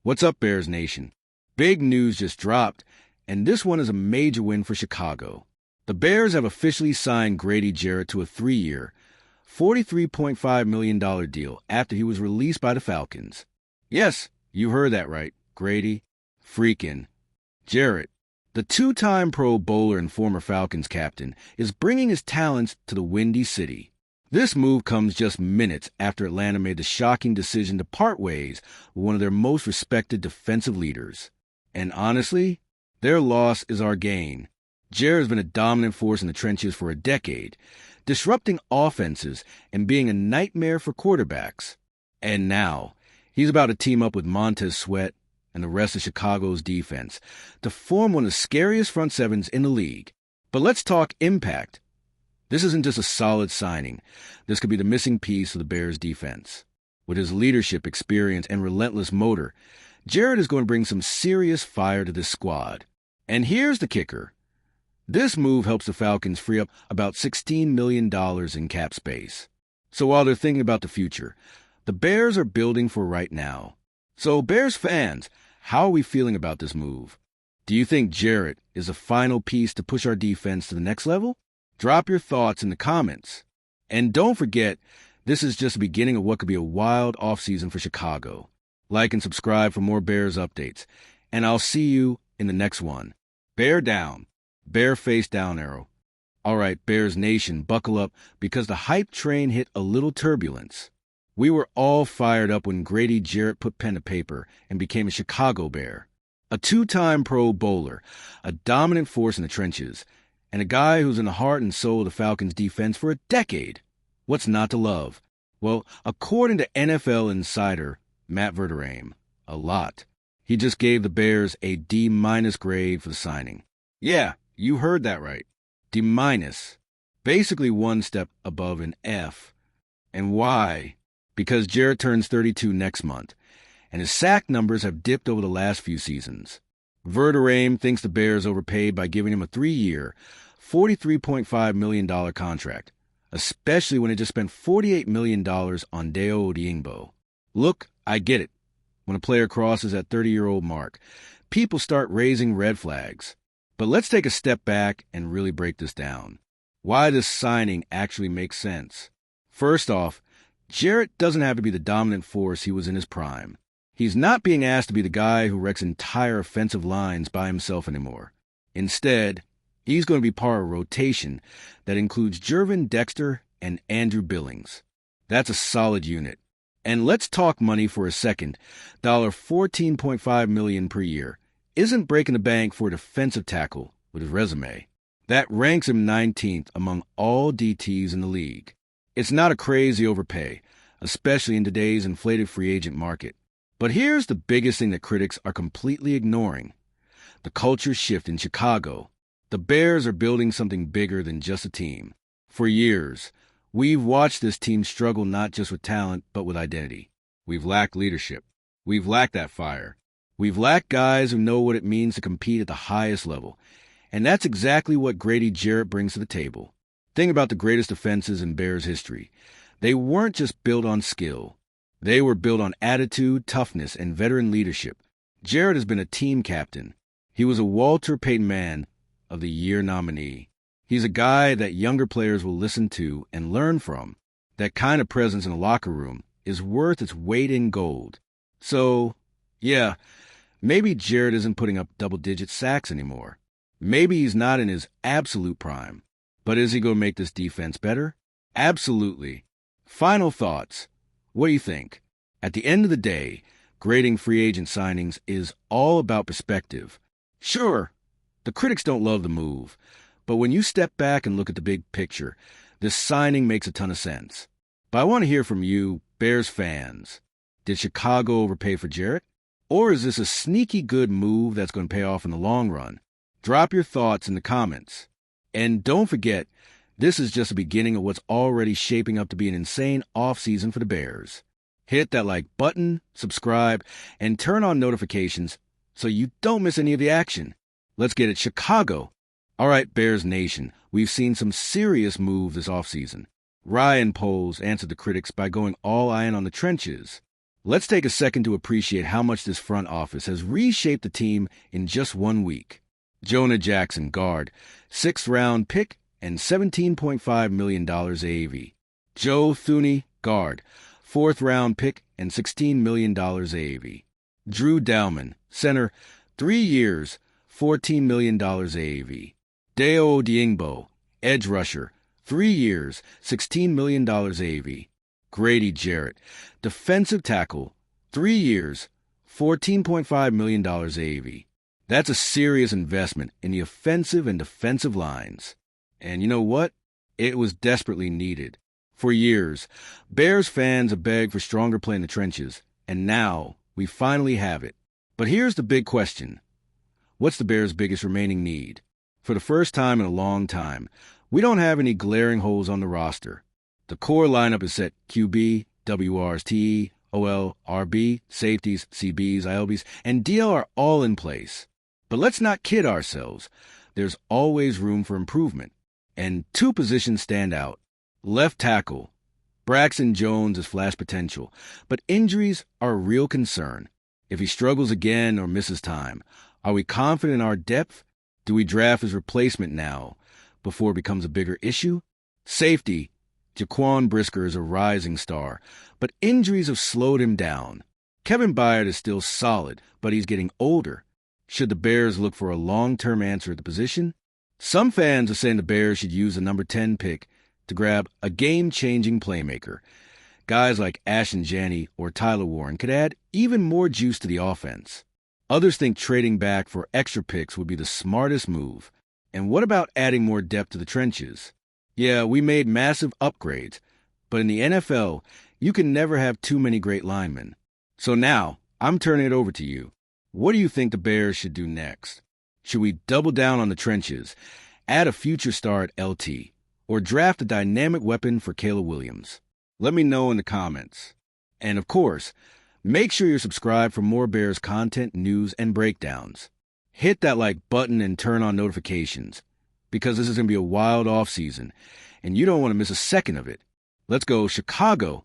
What's up, Bears Nation? Big news just dropped, and this one is a major win for Chicago. The Bears have officially signed Grady Jarrett to a 3-year, $43.5 million deal after he was released by the Falcons. Yes, you heard that right. Grady freaking Jarrett. The two-time Pro Bowler and former Falcons captain is bringing his talents to the Windy City. This move comes just minutes after Atlanta made the shocking decision to part ways with one of their most respected defensive leaders. And honestly, their loss is our gain. Jarrett has been a dominant force in the trenches for a decade, disrupting offenses and being a nightmare for quarterbacks. And now, he's about to team up with Montez Sweat and the rest of Chicago's defense to form one of the scariest front sevens in the league. But let's talk impact. This isn't just a solid signing. This could be the missing piece of the Bears' defense. With his leadership, experience, and relentless motor, Jarrett is going to bring some serious fire to this squad. And here's the kicker. This move helps the Falcons free up about $16 million in cap space. So while they're thinking about the future, the Bears are building for right now. So Bears fans, how are we feeling about this move? Do you think Jarrett is a final piece to push our defense to the next level? Drop your thoughts in the comments. And don't forget, this is just the beginning of what could be a wild offseason for Chicago. Like and subscribe for more Bears updates. And I'll see you in the next one. Bear down. Bear face down arrow. All right, Bears Nation, buckle up because the hype train hit a little turbulence. We were all fired up when Grady Jarrett put pen to paper and became a Chicago Bear. A two-time Pro Bowler, a dominant force in the trenches, and a guy who's in the heart and soul of the Falcons' defense for a decade. What's not to love? Well, according to NFL insider Matt Verderame, a lot. He just gave the Bears a D- grade for the signing. Yeah, you heard that right. D-. Basically one step above an F. And why? Because Jarrett turns 32 next month, and his sack numbers have dipped over the last few seasons. Verderame thinks the Bears overpaid by giving him a 3-year, $43.5 million contract, especially when it just spent $48 million on Deo Odiingbo. Look, I get it. When a player crosses that 30-year-old mark, people start raising red flags. But let's take a step back and really break this down. Why this signing actually makes sense. First off, Jarrett doesn't have to be the dominant force he was in his prime. He's not being asked to be the guy who wrecks entire offensive lines by himself anymore. Instead, he's going to be part of a rotation that includes Jervin Dexter and Andrew Billings. That's a solid unit. And let's talk money for a second. $14.5 million per year isn't breaking the bank for a defensive tackle with his resume. That ranks him 19th among all DTs in the league. It's not a crazy overpay, especially in today's inflated free agent market. But here's the biggest thing that critics are completely ignoring. The culture shift in Chicago. The Bears are building something bigger than just a team. For years, we've watched this team struggle not just with talent, but with identity. We've lacked leadership. We've lacked that fire. We've lacked guys who know what it means to compete at the highest level. And that's exactly what Grady Jarrett brings to the table. Think about the greatest defenses in Bears history. They weren't just built on skill. They were built on attitude, toughness, and veteran leadership. Jarrett has been a team captain. He was a Walter Payton Man of the Year nominee. He's a guy that younger players will listen to and learn from. That kind of presence in the locker room is worth its weight in gold. So, yeah, maybe Jarrett isn't putting up double-digit sacks anymore. Maybe he's not in his absolute prime. But is he going to make this defense better? Absolutely. Final thoughts. What do you think? At the end of the day, grading free agent signings is all about perspective. Sure, the critics don't love the move, but when you step back and look at the big picture, this signing makes a ton of sense. But I want to hear from you, Bears fans. Did Chicago overpay for Jarrett? Or is this a sneaky good move that's going to pay off in the long run? Drop your thoughts in the comments. And don't forget, this is just the beginning of what's already shaping up to be an insane offseason for the Bears. Hit that like button, subscribe, and turn on notifications so you don't miss any of the action. Let's get it, Chicago. All right, Bears Nation, we've seen some serious moves this offseason. Ryan Poles answered the critics by going all in on the trenches. Let's take a second to appreciate how much this front office has reshaped the team in just 1 week. Jonah Jackson, guard, 6th-round pick and $17.5 million AAV. Joe Thuney, guard, 4th-round pick and $16 million AAV. Drew Dowman, center, 3 years, $14 million AAV. Deo Diengbo, edge rusher, 3 years, $16 million AAV. Grady Jarrett, defensive tackle, 3 years, $14.5 million AAV. That's a serious investment in the offensive and defensive lines. And you know what? It was desperately needed. For years, Bears fans have begged for stronger play in the trenches, and now we finally have it. But here's the big question. What's the Bears' biggest remaining need? For the first time in a long time, we don't have any glaring holes on the roster. The core lineup is set QB, WRs, TE, OL, RB, safeties, CBs, ILBs, and DL are all in place. But let's not kid ourselves. There's always room for improvement. And 2 positions stand out. Left tackle. Braxton Jones has flash potential, but injuries are a real concern. If he struggles again or misses time, are we confident in our depth? Do we draft his replacement now before it becomes a bigger issue? Safety. Jaquan Brisker is a rising star, but injuries have slowed him down. Kevin Byard is still solid, but he's getting older. Should the Bears look for a long-term answer at the position? Some fans are saying the Bears should use the number 10 pick to grab a game-changing playmaker. Guys like Ashton Janney or Tyler Warren could add even more juice to the offense. Others think trading back for extra picks would be the smartest move. And what about adding more depth to the trenches? Yeah, we made massive upgrades, but in the NFL, you can never have too many great linemen. So now, I'm turning it over to you. What do you think the Bears should do next? Should we double down on the trenches, add a future star at LT, or draft a dynamic weapon for Caleb Williams? Let me know in the comments. And of course, make sure you're subscribed for more Bears content, news, and breakdowns. Hit that like button and turn on notifications, because this is going to be a wild offseason, and you don't want to miss a second of it. Let's go Chicago